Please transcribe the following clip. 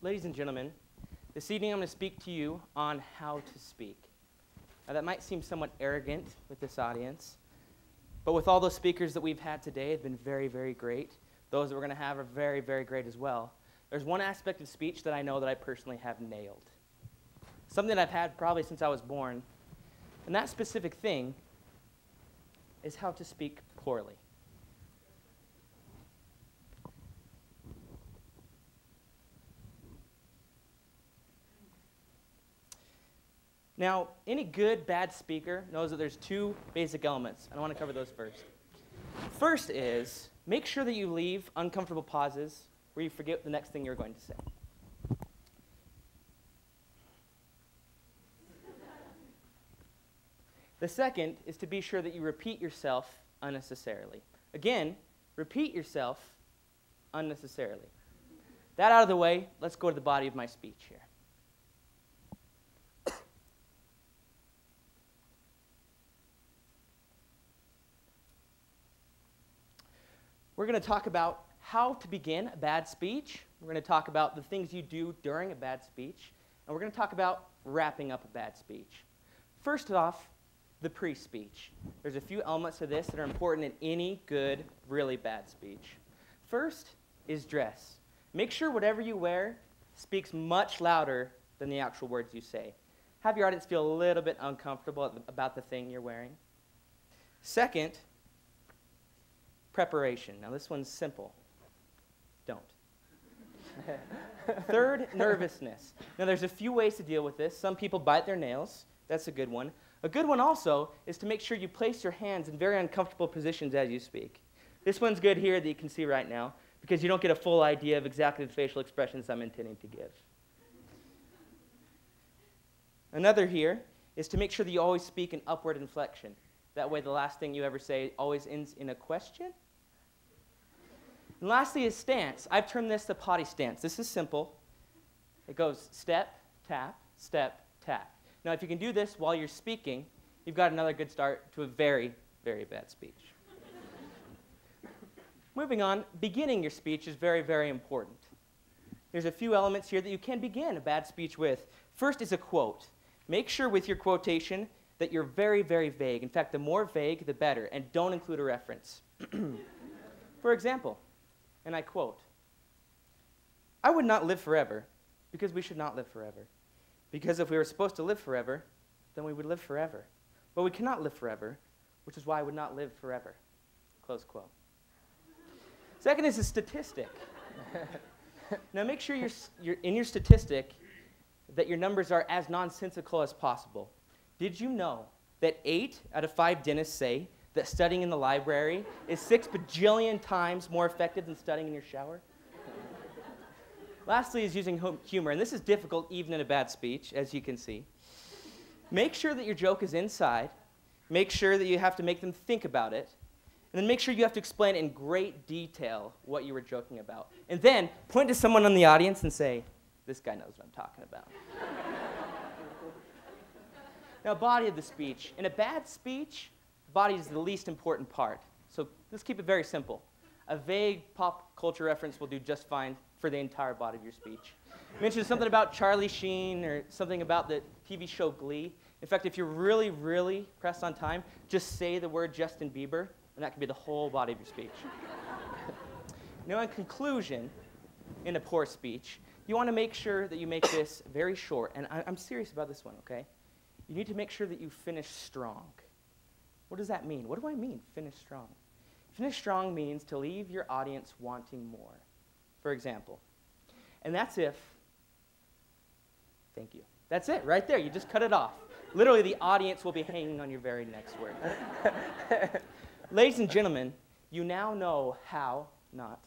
Ladies and gentlemen, this evening I'm going to speak to you on how to speak. Now that might seem somewhat arrogant with this audience, but with all those speakers that we've had today, have been very, very great. Those that we're going to have are very, very great as well. There's one aspect of speech that I know that I personally have nailed. Something that I've had probably since I was born, and that specific thing is how to speak poorly. Now, any good, bad speaker knows that there's two basic elements, and I want to cover those first. First is, make sure that you leave uncomfortable pauses where you forget the next thing you're going to say. The second is to be sure that you repeat yourself unnecessarily. Again, repeat yourself unnecessarily. That out of the way, let's go to the body of my speech here. We're going to talk about how to begin a bad speech. We're going to talk about the things you do during a bad speech. And we're going to talk about wrapping up a bad speech. First off, the pre-speech. There's a few elements to this that are important in any good, really bad speech. First is dress. Make sure whatever you wear speaks much louder than the actual words you say. Have your audience feel a little bit uncomfortable about the thing you're wearing. Second, preparation. Now this one's simple. Don't. Third, nervousness. Now there's a few ways to deal with this. Some people bite their nails. That's a good one. A good one also is to make sure you place your hands in very uncomfortable positions as you speak. This one's good here that you can see right now because you don't get a full idea of exactly the facial expressions I'm intending to give. Another here is to make sure that you always speak in upward inflection. That way the last thing you ever say always ends in a question. And lastly is stance. I've termed this the potty stance. This is simple. It goes step, tap, step, tap. Now, if you can do this while you're speaking, you've got another good start to a very, very bad speech. Moving on, beginning your speech is very, very important. There's a few elements here that you can begin a bad speech with. First is a quote. Make sure with your quotation that you're very, very vague. In fact, the more vague, the better, and don't include a reference. For example, and I quote, "I would not live forever because we should not live forever. Because if we were supposed to live forever, then we would live forever. But we cannot live forever, which is why I would not live forever." Close quote. Second is a statistic. Now make sure you're in your statistic that your numbers are as nonsensical as possible. Did you know that 8 out of 5 dentists say that studying in the library is 6 bajillion times more effective than studying in your shower? Lastly is using humor, and this is difficult even in a bad speech, as you can see. Make sure that your joke is inside. Make sure that you have to make them think about it. And then make sure you have to explain in great detail what you were joking about. And then point to someone in the audience and say, "This guy knows what I'm talking about." Now, body of the speech. In a bad speech, body is the least important part. So let's keep it very simple. A vague pop culture reference will do just fine for the entire body of your speech. Mention something about Charlie Sheen or something about the TV show Glee. In fact, if you're really, really pressed on time, just say the word Justin Bieber, and that can be the whole body of your speech. Now, in conclusion, in a poor speech, you want to make sure that you make this very short. And I'm serious about this one, okay? You need to make sure that you finish strong. What does that mean? What do I mean, finish strong? Finish strong means to leave your audience wanting more. For example, and that's if, thank you. That's it, right there. You just cut it off. Literally, the audience will be hanging on your very next word. Ladies and gentlemen, you now know how not